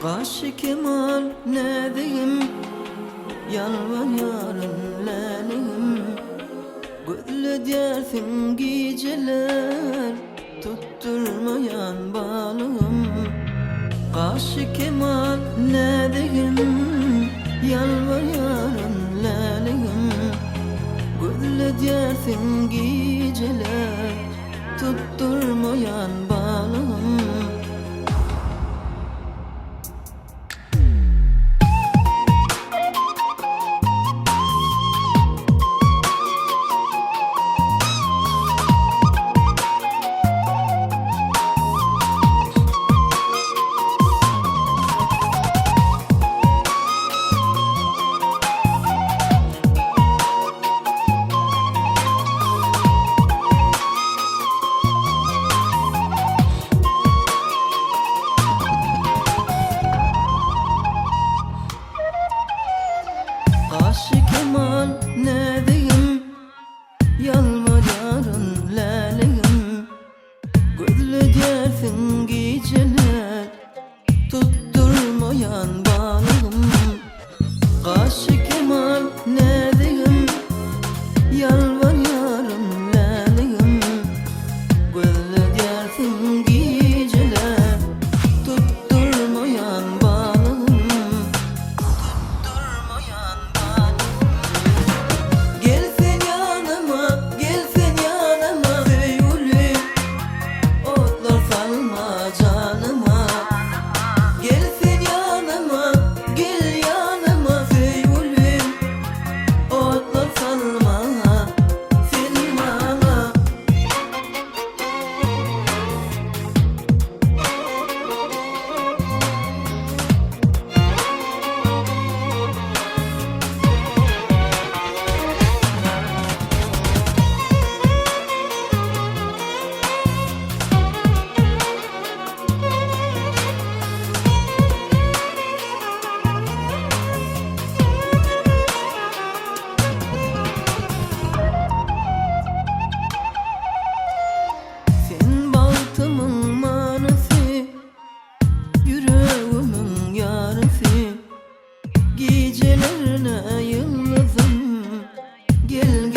Kaşı kemal ne diyeyim, yalvar yarın lelim. Gözlü dersin geceler, tutturmayan balım. Kaşı kemal ne diyeyim, yalvar yarın lelim. Gözlü dersin geceler, tutturmayan balım. Kaşı kemal ne diyeyim, yalvar yarın lelim. Gözlü dersin geceler, tutturmayan balım. Kaşı kemal ne diyeyim, yalvar yarın lelim. Gözlü dersin geceler, tutturmayan balım. Tutturmayan balım. Gelsen yanıma, gelsen yanıma Feyyuli, otlar salma canıma. Gelsen yanıma, gel yanıma Feyyuli, otlar salma silmama. Sen bahtımın manası, yüreğimin yarısı. Gecelerine yıldızım, gel